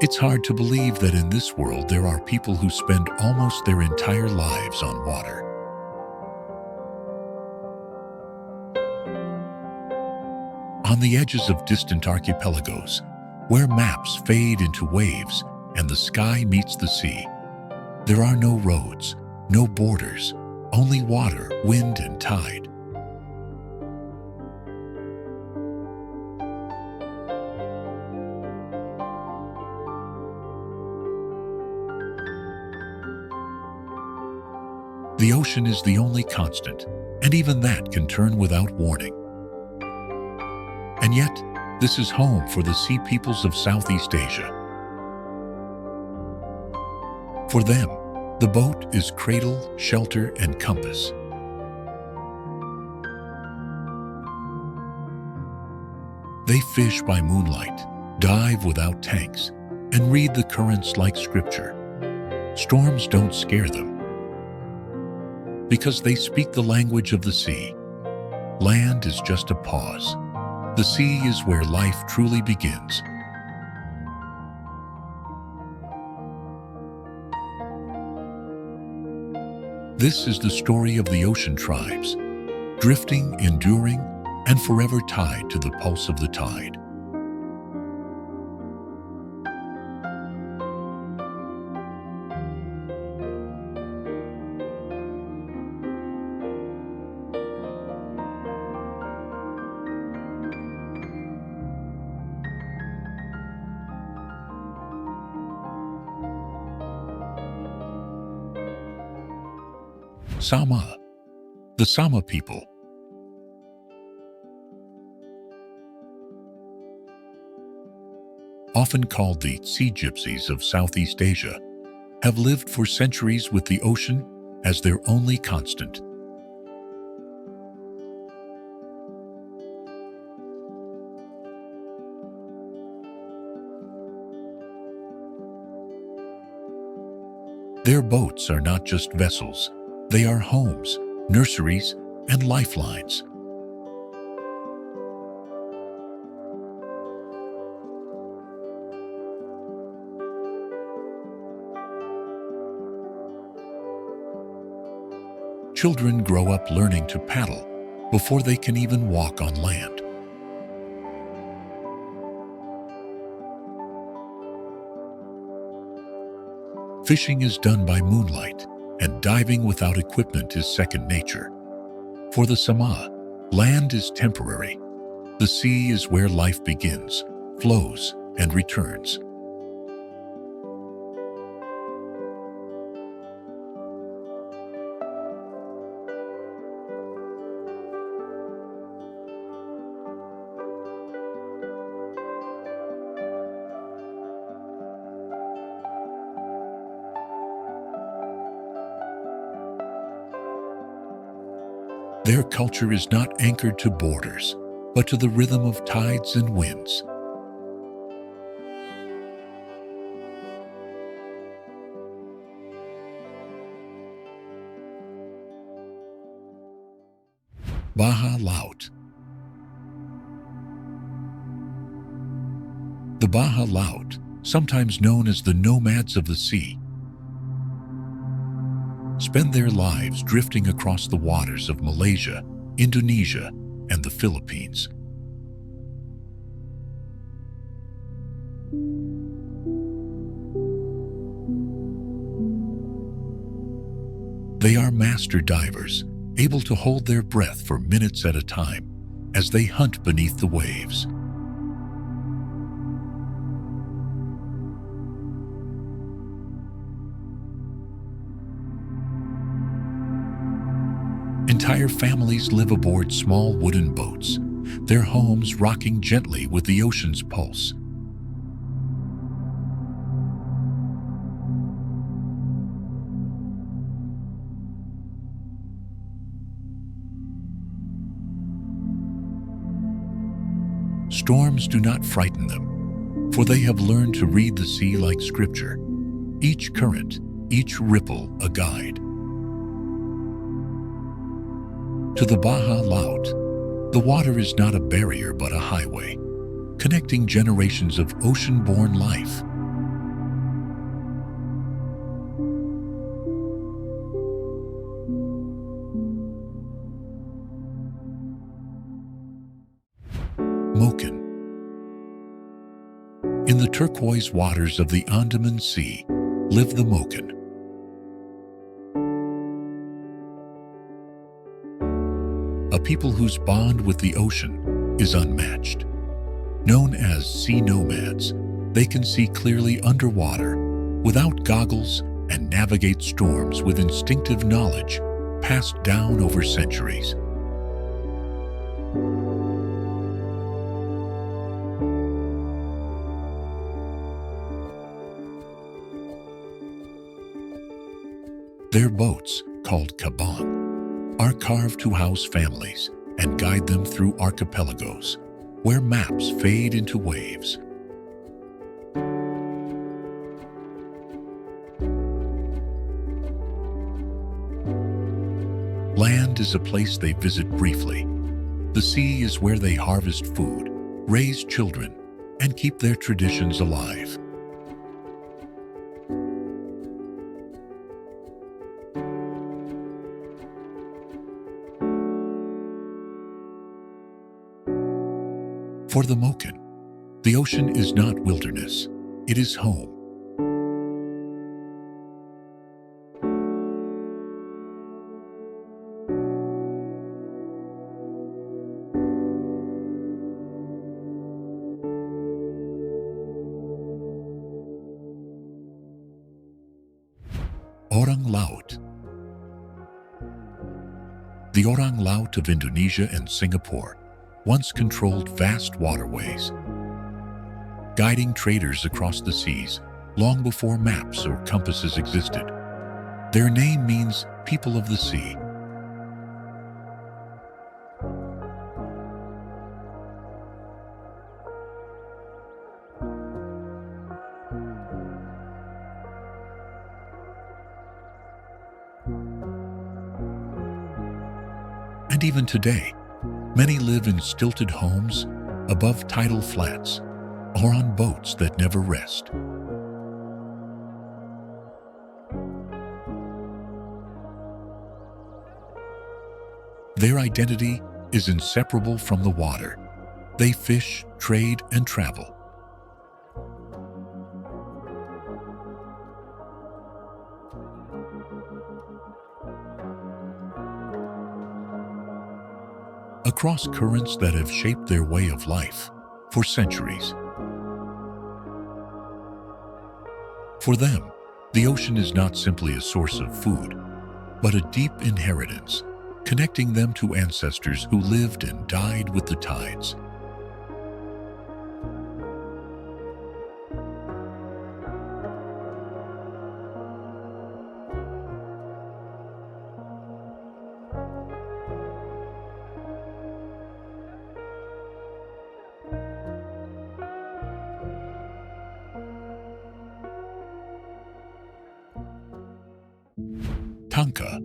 It's hard to believe that in this world there are people who spend almost their entire lives on water. On the edges of distant archipelagos, where maps fade into waves and the sky meets the sea, there are no roads, no borders, only water, wind, and tide. The ocean is the only constant, and even that can turn without warning. And yet, this is home for the sea peoples of Southeast Asia. For them, the boat is cradle, shelter, and compass. They fish by moonlight, dive without tanks, and read the currents like scripture. Storms don't scare them, because they speak the language of the sea. Land is just a pause. The sea is where life truly begins. This is the story of the ocean tribes, drifting, enduring, and forever tied to the pulse of the tide. Sama, the Sama people. Often called the sea gypsies of Southeast Asia, have lived for centuries with the ocean as their only constant. Their boats are not just vessels. They are homes, nurseries, and lifelines. Children grow up learning to paddle before they can even walk on land. Fishing is done by moonlight, and diving without equipment is second nature. For the Sama, land is temporary. The sea is where life begins, flows, and returns. Their culture is not anchored to borders, but to the rhythm of tides and winds. Baja Laut. The Baja Laut, sometimes known as the nomads of the sea, spend their lives drifting across the waters of Malaysia, Indonesia, and the Philippines. They are master divers, able to hold their breath for minutes at a time as they hunt beneath the waves. Entire families live aboard small wooden boats, their homes rocking gently with the ocean's pulse. Storms do not frighten them, for they have learned to read the sea like scripture, each current, each ripple a guide. To the Baja Laut, the water is not a barrier but a highway, connecting generations of ocean-born life. Moken. In the turquoise waters of the Andaman Sea live the Moken. A people whose bond with the ocean is unmatched. Known as sea nomads, they can see clearly underwater, without goggles, and navigate storms with instinctive knowledge passed down over centuries. Their boats, called kabang, are carved to house families and guide them through archipelagos, where maps fade into waves. Land is a place they visit briefly. The sea is where they harvest food, raise children, and keep their traditions alive. For the Moken, the ocean is not wilderness, it is home. Orang Laut. The Orang Laut of Indonesia and Singapore once controlled vast waterways, guiding traders across the seas long before maps or compasses existed. Their name means people of the sea. And even today, many live in stilted homes, above tidal flats, or on boats that never rest. Their identity is inseparable from the water. They fish, trade, and travel. Across currents that have shaped their way of life for centuries. For them, the ocean is not simply a source of food, but a deep inheritance, connecting them to ancestors who lived and died with the tides. Tanka.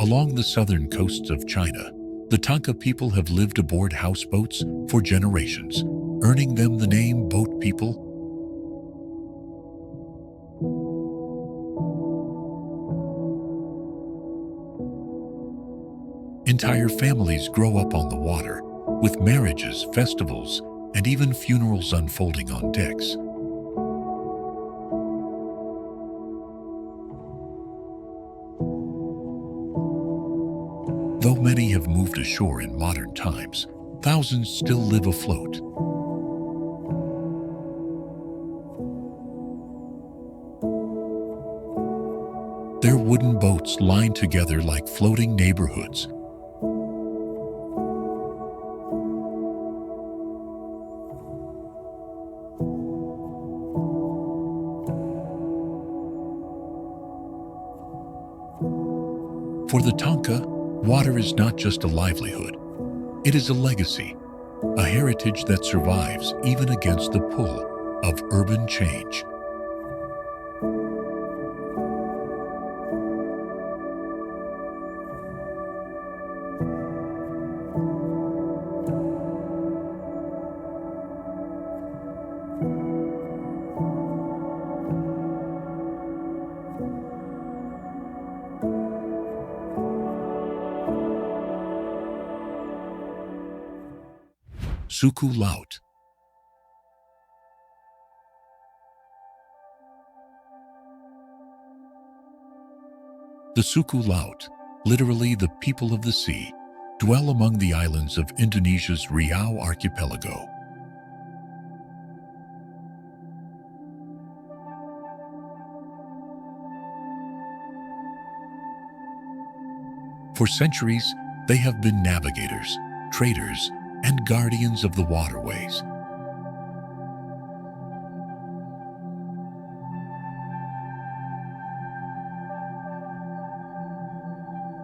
Along the southern coasts of China, the Tanka people have lived aboard houseboats for generations, earning them the name boat people. Entire families grow up on the water, with marriages, festivals, and even funerals unfolding on decks. Though many have moved ashore in modern times, thousands still live afloat. Their wooden boats line together like floating neighborhoods. For the Tanka, water is not just a livelihood. It is a legacy, a heritage that survives even against the pull of urban change. Suku Laut. The Suku Laut, literally the people of the sea, dwell among the islands of Indonesia's Riau archipelago. For centuries, they have been navigators, traders, and guardians of the waterways.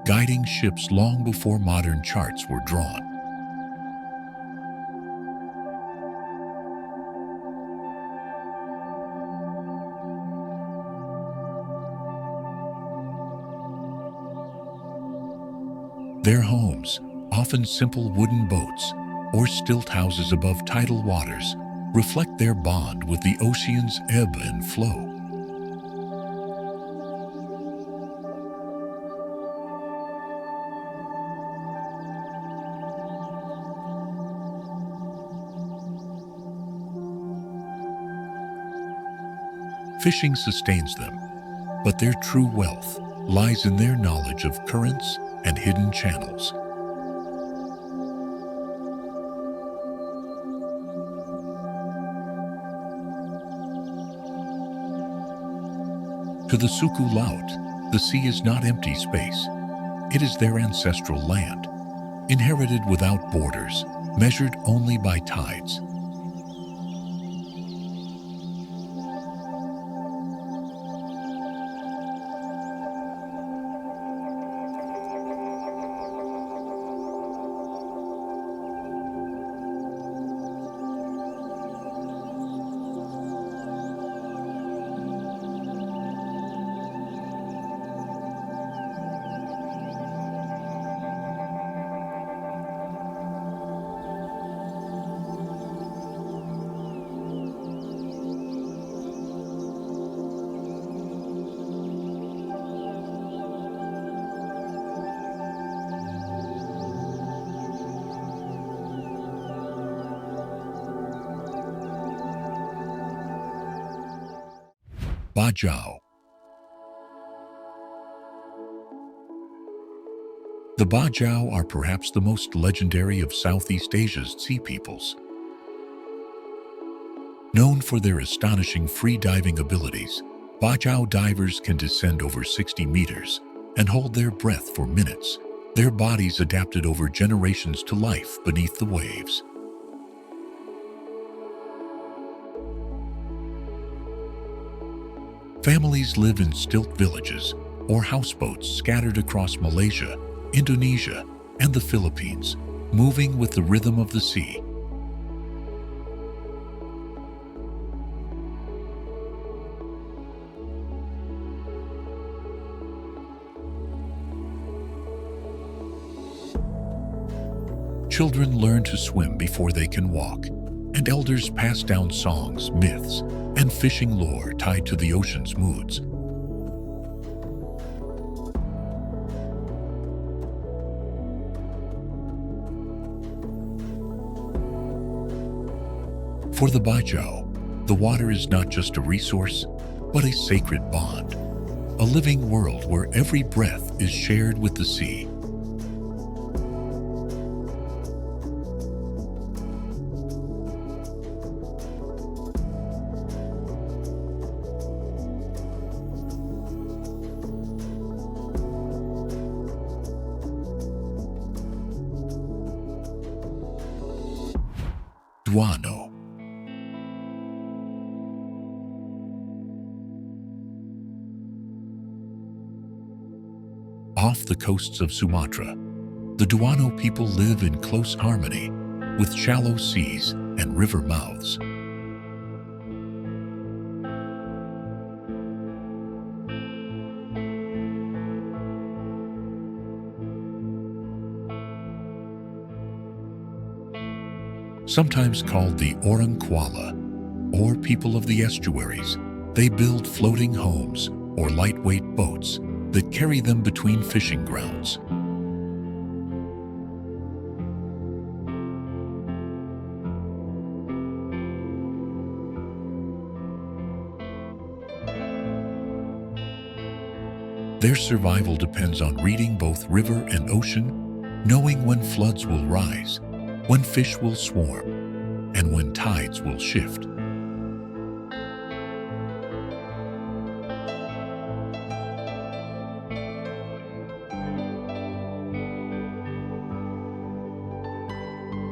Guiding ships long before modern charts were drawn. Their homes, often simple wooden boats or stilt houses above tidal waters, reflect their bond with the ocean's ebb and flow. Fishing sustains them, but their true wealth lies in their knowledge of currents and hidden channels. To the Suku Laut, the sea is not empty space. It is their ancestral land, inherited without borders, measured only by tides. Bajau. The Bajau are perhaps the most legendary of Southeast Asia's sea peoples. Known for their astonishing free-diving abilities, Bajau divers can descend over 60 meters and hold their breath for minutes, their bodies adapted over generations to life beneath the waves. Families live in stilt villages or houseboats scattered across Malaysia, Indonesia, and the Philippines, moving with the rhythm of the sea. Children learn to swim before they can walk, and elders pass down songs, myths, and fishing lore tied to the ocean's moods. For the Bajau, the water is not just a resource, but a sacred bond, a living world where every breath is shared with the sea. Duano. Off the coasts of Sumatra, the Duano people live in close harmony with shallow seas and river mouths. Sometimes called the Orang Kuala, or people of the estuaries, they build floating homes or lightweight boats that carry them between fishing grounds. Their survival depends on reading both river and ocean, knowing when floods will rise, when fish will swarm, and when tides will shift.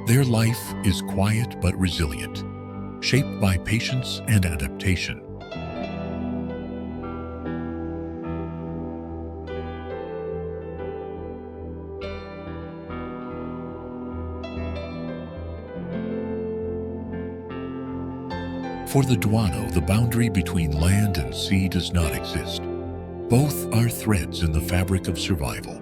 Their life is quiet but resilient, shaped by patience and adaptation. For the Duano, the boundary between land and sea does not exist. Both are threads in the fabric of survival.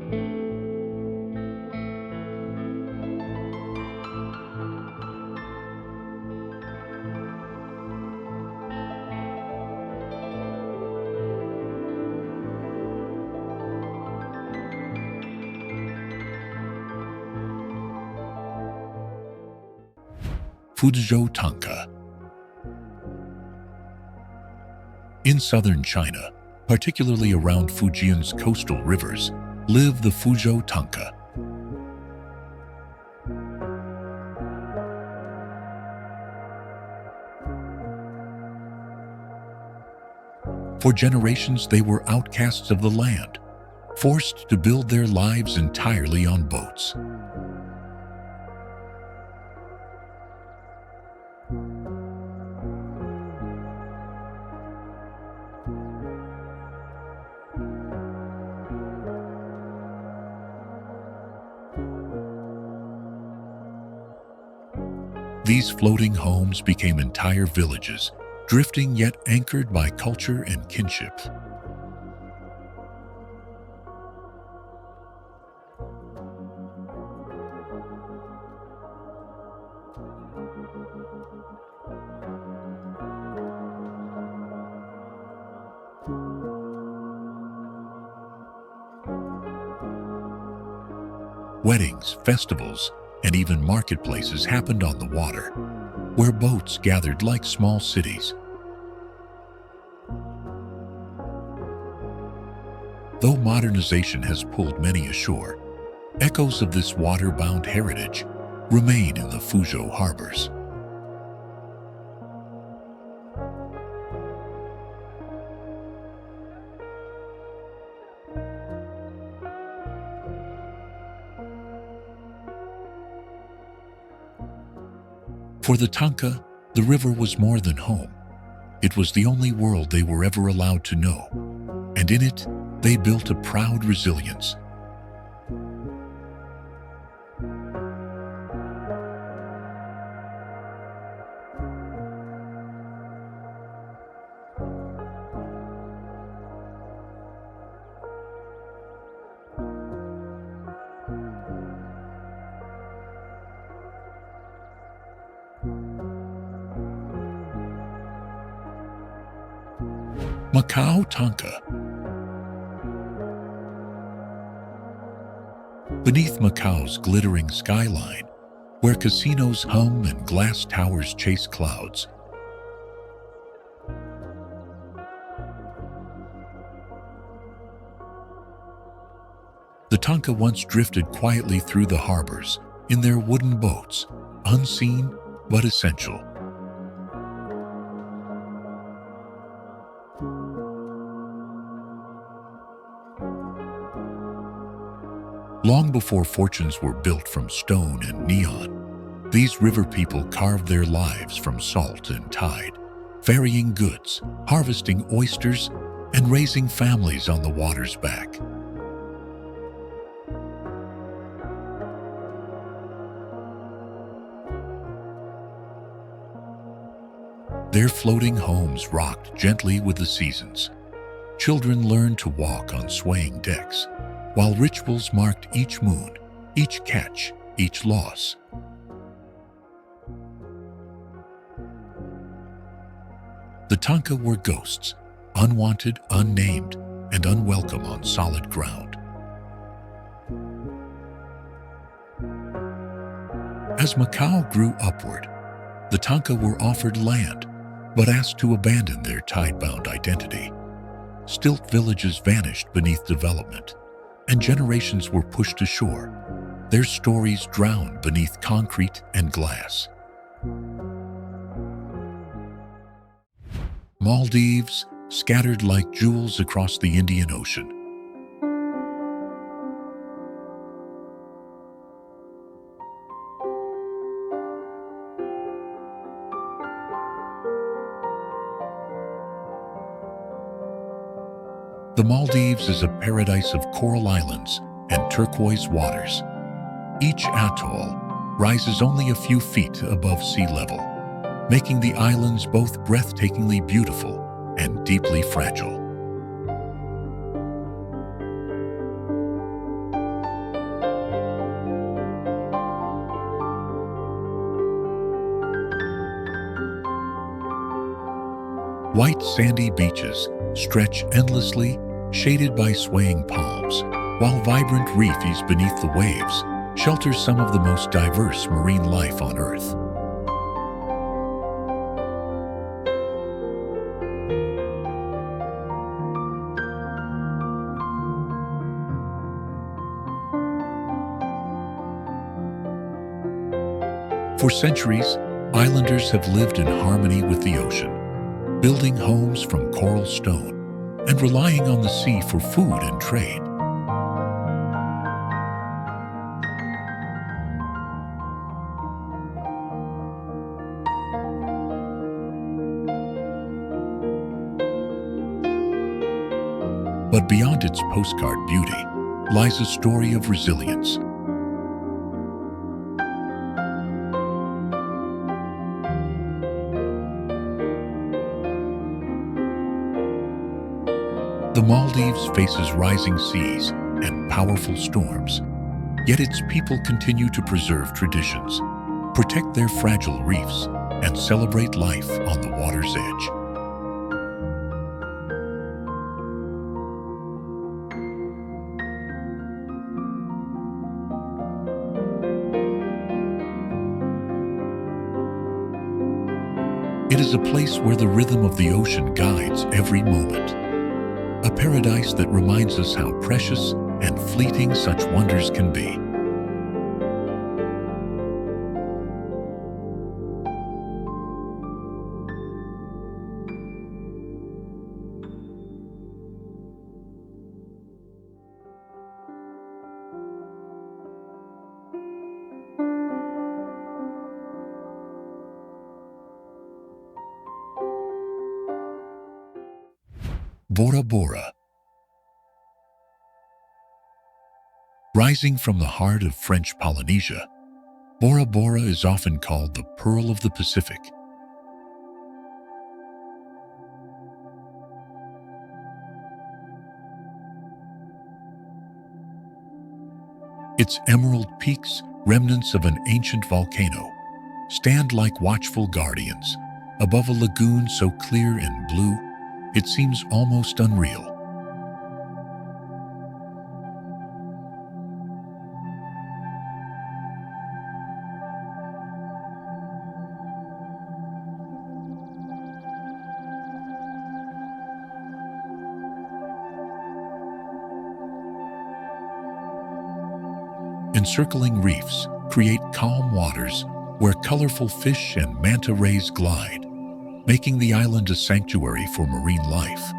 Fuzhou Tanka. In southern China, particularly around Fujian's coastal rivers, live the Fuzhou Tanka. For generations, they were outcasts of the land, forced to build their lives entirely on boats. These floating homes became entire villages, drifting yet anchored by culture and kinship. Weddings, festivals, and even marketplaces happened on the water, where boats gathered like small cities. Though modernization has pulled many ashore, echoes of this water-bound heritage remain in the Fuzhou harbors. For the Tanka, the river was more than home. It was the only world they were ever allowed to know, and in it, they built a proud resilience. Macau Tanka. Beneath Macau's glittering skyline, where casinos hum and glass towers chase clouds, the Tanka once drifted quietly through the harbors in their wooden boats, unseen but essential. Long before fortunes were built from stone and neon, these river people carved their lives from salt and tide, ferrying goods, harvesting oysters, and raising families on the water's back. Their floating homes rocked gently with the seasons. Children learned to walk on swaying decks, while rituals marked each moon, each catch, each loss. The Tanka were ghosts, unwanted, unnamed, and unwelcome on solid ground. As Macau grew upward, the Tanka were offered land, but asked to abandon their tide-bound identity. stilt villages vanished beneath development, and generations were pushed ashore, their stories drowned beneath concrete and glass. Maldives, scattered like jewels across the Indian Ocean. The Maldives is a paradise of coral islands and turquoise waters. Each atoll rises only a few feet above sea level, making the islands both breathtakingly beautiful and deeply fragile. White sandy beaches stretch endlessly, shaded by swaying palms, while vibrant reefs beneath the waves shelter some of the most diverse marine life on Earth. For centuries, islanders have lived in harmony with the ocean, building homes from coral stone and relying on the sea for food and trade. But beyond its postcard beauty lies a story of resilience. The Maldives faces rising seas and powerful storms, yet its people continue to preserve traditions, protect their fragile reefs, and celebrate life on the water's edge. It is a place where the rhythm of the ocean guides every moment, a paradise that reminds us how precious and fleeting such wonders can be. Bora Bora. Rising from the heart of French Polynesia, Bora Bora is often called the Pearl of the Pacific. Its emerald peaks, remnants of an ancient volcano, stand like watchful guardians above a lagoon so clear and blue it seems almost unreal. Encircling reefs create calm waters where colorful fish and manta rays glide, making the island a sanctuary for marine life.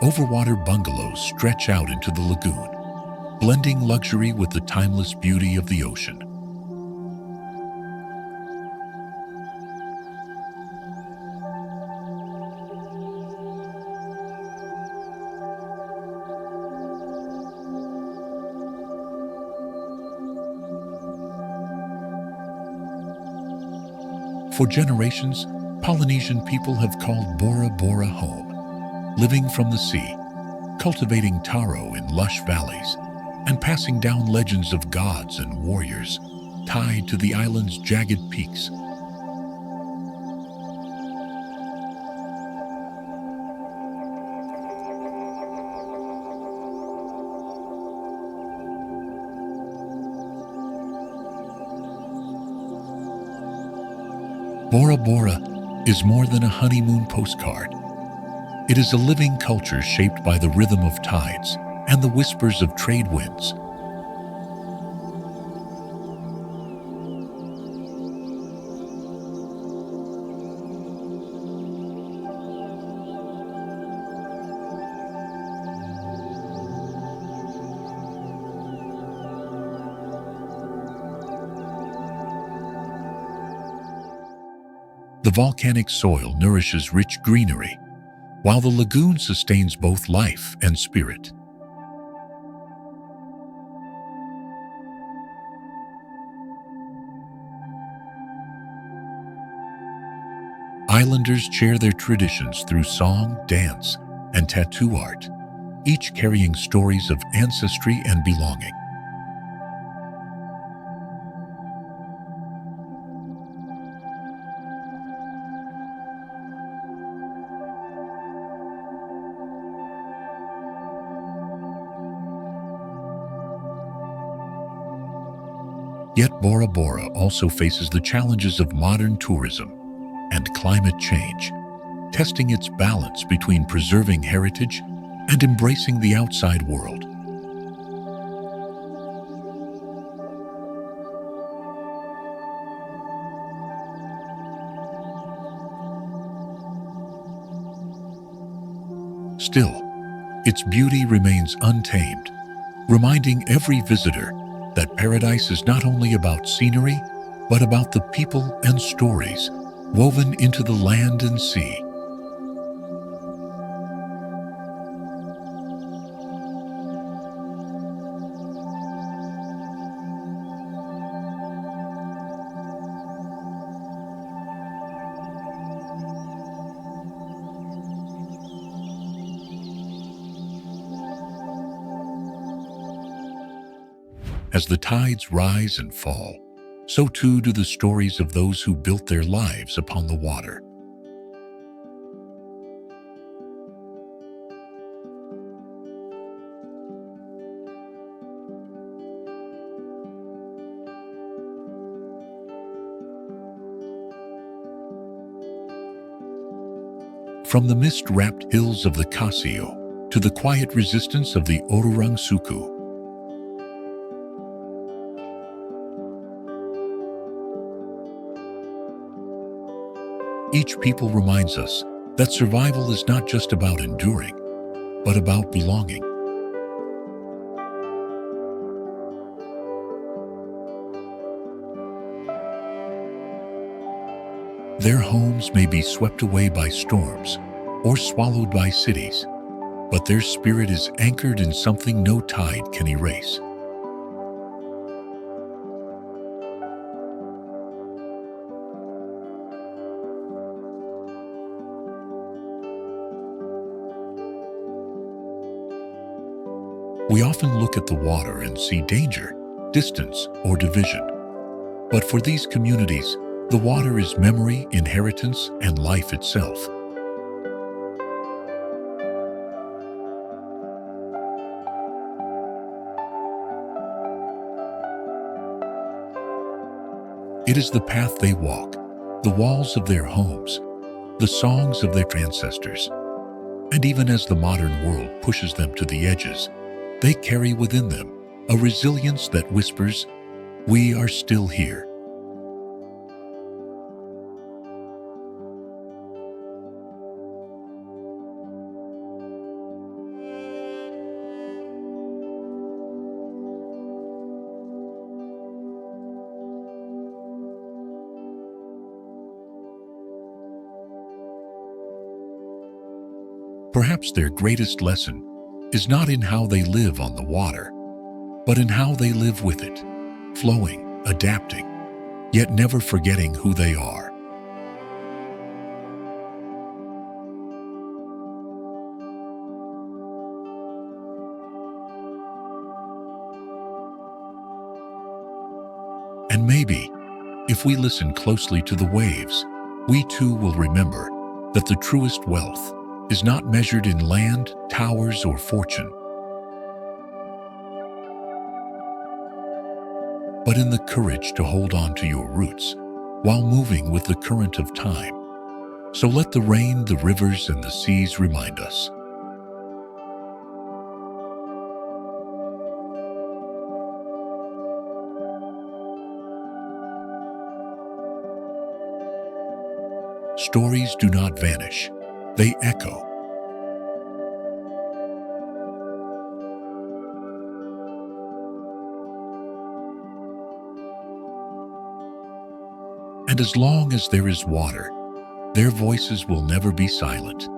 Overwater bungalows stretch out into the lagoon, blending luxury with the timeless beauty of the ocean. For generations, Polynesian people have called Bora Bora home, living from the sea, cultivating taro in lush valleys, and passing down legends of gods and warriors tied to the island's jagged peaks. Bora Bora is more than a honeymoon postcard. It is a living culture shaped by the rhythm of tides and the whispers of trade winds. The volcanic soil nourishes rich greenery, while the lagoon sustains both life and spirit. Islanders share their traditions through song, dance, and tattoo art, each carrying stories of ancestry and belonging. Yet Bora Bora also faces the challenges of modern tourism and climate change, testing its balance between preserving heritage and embracing the outside world. Still, its beauty remains untamed, reminding every visitor that paradise is not only about scenery, but about the people and stories woven into the land and sea. As the tides rise and fall, so too do the stories of those who built their lives upon the water. From the mist-wrapped hills of the Casio to the quiet resistance of the Orurang Suku, each people reminds us that survival is not just about enduring, but about belonging. Their homes may be swept away by storms or swallowed by cities, but their spirit is anchored in something no tide can erase. We often look at the water and see danger, distance, or division. But for these communities, the water is memory, inheritance, and life itself. It is the path they walk, the walls of their homes, the songs of their ancestors. And even as the modern world pushes them to the edges, they carry within them a resilience that whispers, "We are still here." Perhaps their greatest lesson is not in how they live on the water, but in how they live with it, flowing, adapting, yet never forgetting who they are. And maybe, if we listen closely to the waves, we too will remember that the truest wealth is not measured in land, towers, or fortune, but in the courage to hold on to your roots, while moving with the current of time. So let the rain, the rivers, and the seas remind us. Stories do not vanish, they echo. And as long as there is water, their voices will never be silent.